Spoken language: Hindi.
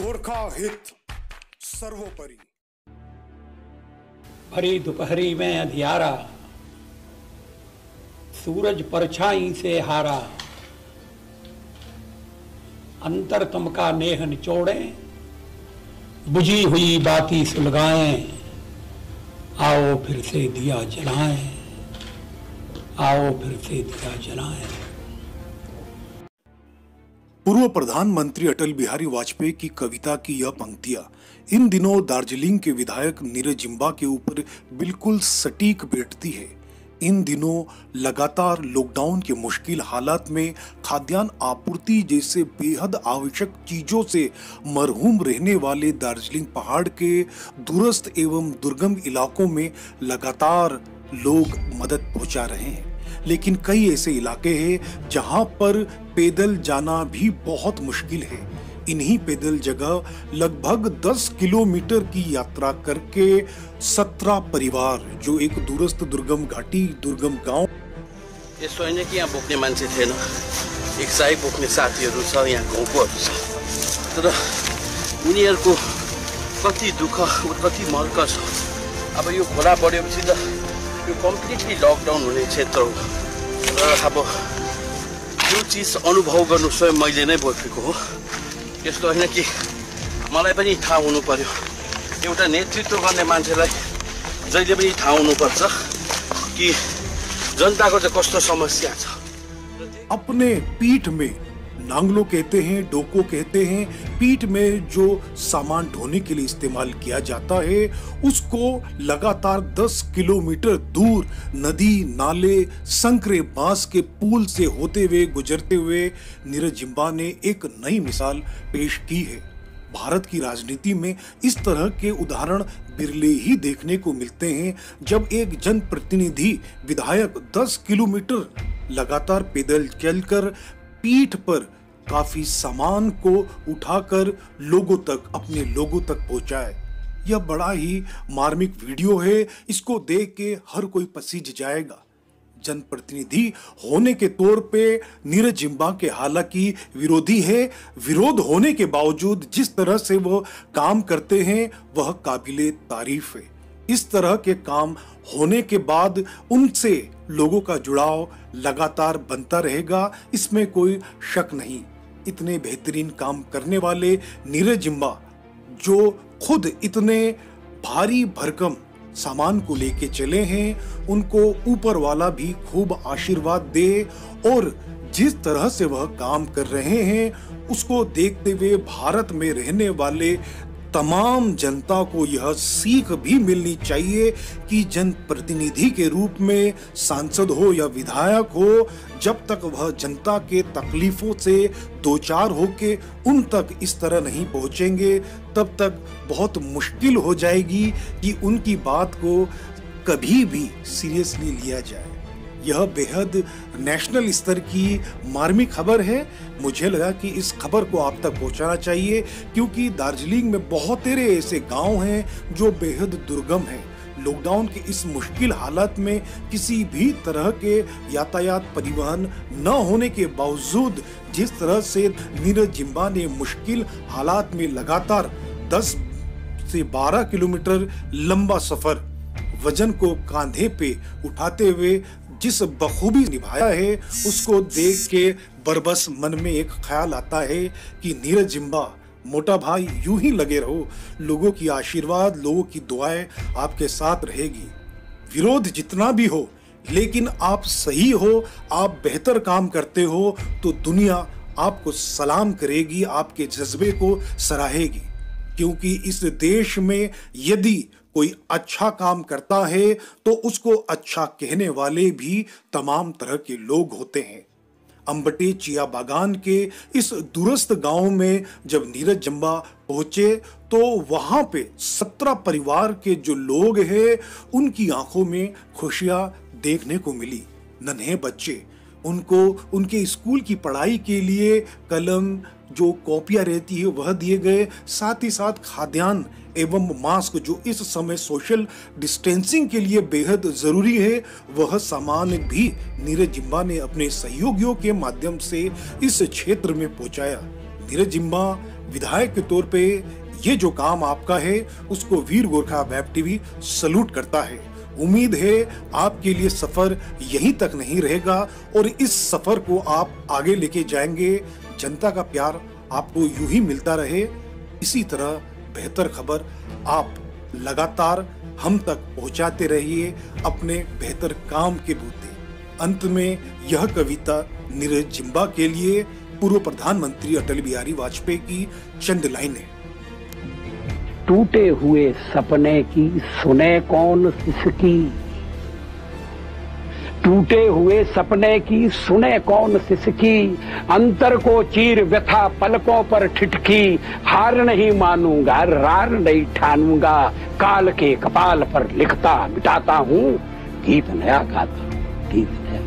गोरखा हित सर्वोपरि। भरी दोपहरी में अंधियारा, सूरज परछाई से हारा, अंतरतम का नेह निचोड़े, बुझी हुई बाती सुलगाएं, आओ फिर से दिया जलाएं, आओ फिर से दिया जलाएं। पूर्व प्रधानमंत्री अटल बिहारी वाजपेयी की कविता की यह पंक्तियां इन दिनों दार्जिलिंग के विधायक नीरज जिम्बा के ऊपर बिल्कुल सटीक बैठती है। इन दिनों लगातार लॉकडाउन के मुश्किल हालात में खाद्यान्न आपूर्ति जैसे बेहद आवश्यक चीजों से मरहूम रहने वाले दार्जिलिंग पहाड़ के दूरस्थ एवं दुर्गम इलाकों में लगातार लोग मदद पहुंचा रहे हैं। लेकिन कई ऐसे इलाके हैं जहां पर पैदल जाना भी बहुत मुश्किल है। इन्हीं पैदल जगह लगभग 10 किलोमीटर की यात्रा करके 17 परिवार जो एक दूरस्थ दुर्गम घाटी दुर्गम गांव यस्तो हैन कि यहाँ बोक्ने मान्छे थिएन, एक सय बोक्ने साथीहरू छ, यहाँ गाउँकोहरू छ, तर उनीहरूको कति दुःख कति मर्क छ। अब यो खोला बढेपछि त यो कम्प्लिटली लकडाउन हुने क्षेत्र हो र अब यो चिज अनुभव गर्नु स्वयं मैले नै बोकेको हो। यस्तो होइन कि मलाई पनि थाहा हुनु पर्यो, एउटा नेतृत्व गर्ने मान्छेलाई जहिले पनि थाहा हुनुपर्छ कि जनताको चाहिँ कस्तो समस्या छ। अपने पीठ में नांगलो कहते हैं, डोको कहते हैं, पीठ में जो सामान ढोने के लिए इस्तेमाल किया जाता है उसको लगातार 10 किलोमीटर दूर नदी नाले संकरे बांस के पुल से होते हुए गुजरते हुए नीरज जिम्बा ने एक नई मिसाल पेश की है। भारत की राजनीति में इस तरह के उदाहरण बिरले ही देखने को मिलते हैं, जब एक जनप्रतिनिधि विधायक 10 किलोमीटर लगातार पैदल चलकर पीठ पर काफी सामान को उठाकर लोगों तक अपने लोगों तक पहुंचाए। यह बड़ा ही मार्मिक वीडियो है, इसको देख के हर कोई पसीज जाएगा। जनप्रतिनिधि होने के तौर पे नीरज जिम्बा के हालांकि विरोधी है, विरोध होने के बावजूद जिस तरह से वो काम करते हैं वह काबिले तारीफ है। इस तरह के काम होने के बाद उनसे लोगों का जुड़ाव लगातार बनता रहेगा, इसमें कोई शक नहीं। इतने बेहतरीन काम करने वाले नीरज जिम्बा जो खुद इतने भारी भरकम सामान को लेके चले हैं, उनको ऊपर वाला भी खूब आशीर्वाद दे और जिस तरह से वह काम कर रहे हैं उसको देखते हुए भारत में रहने वाले तमाम जनता को यह सीख भी मिलनी चाहिए कि जनप्रतिनिधि के रूप में सांसद हो या विधायक हो, जब तक वह जनता के तकलीफों से दो चार होके उन तक इस तरह नहीं पहुंचेंगे तब तक बहुत मुश्किल हो जाएगी कि उनकी बात को कभी भी सीरियसली लिया जाए। यह बेहद नेशनल स्तर की मार्मिक खबर है। मुझे लगा कि इस खबर को आप तक पहुंचाना चाहिए क्योंकि दार्जिलिंग में बहुत सारे ऐसे गांव हैं जो बेहद दुर्गम हैं। लॉकडाउन के इस मुश्किल हालात में किसी भी तरह के यातायात परिवहन न होने के बावजूद जिस तरह से नीरज जिम्बा ने मुश्किल हालात में लगातार 10 से 12 किलोमीटर लंबा सफर वजन को कांधे पे उठाते हुए जिस बखूबी निभाया है उसको देख के बरबस मन में एक ख्याल आता है कि नीरज जिम्बा मोटा भाई यूं ही लगे रहो, लोगों की आशीर्वाद लोगों की दुआएं आपके साथ रहेगी। विरोध जितना भी हो लेकिन आप सही हो, आप बेहतर काम करते हो तो दुनिया आपको सलाम करेगी, आपके जज्बे को सराहेगी। क्योंकि इस देश में यदि कोई अच्छा काम करता है तो उसको अच्छा कहने वाले भी तमाम तरह के लोग होते हैं। अंबटे चिया बागान के इस दूरस्थ गांव में जब नीरज जिम्बा पहुंचे तो वहां पे 17 परिवार के जो लोग हैं उनकी आंखों में खुशियां देखने को मिली। नन्हे बच्चे, उनको उनके स्कूल की पढ़ाई के लिए कलम जो कॉपियां रहती है वह दिए गए, साथ ही साथ खाद्यान्न एवं मास्क जो इस समय सोशल डिस्टेंसिंग के लिए बेहद जरूरी है वह सामान भी नीरज जिम्बा ने अपने सहयोगियों के माध्यम से इस क्षेत्र में पहुंचाया। नीरज जिम्बा विधायक के तौर पे ये जो काम आपका है उसको वीर गोरखा वेब टीवी सलूट करता है। उम्मीद है आपके लिए सफर यहीं तक नहीं रहेगा और इस सफर को आप आगे लेके जाएंगे। जनता का प्यार आपको यूं ही मिलता रहे। इसी तरह बेहतर खबर आप लगातार हम तक पहुंचाते रहिए अपने बेहतर काम के बूते। अंत में यह कविता नीरज जिम्बा के लिए पूर्व प्रधानमंत्री अटल बिहारी वाजपेयी की चंद लाइनें। टूटे हुए सपने की सुने कौन सिसकी, टूटे हुए सपने की सुने कौन सिसकी, अंतर को चीर व्यथा पलकों पर ठिठकी, हार नहीं मानूंगा रार नहीं ठानूंगा, काल के कपाल पर लिखता मिटाता हूँ, गीत नया गाता गीत नया।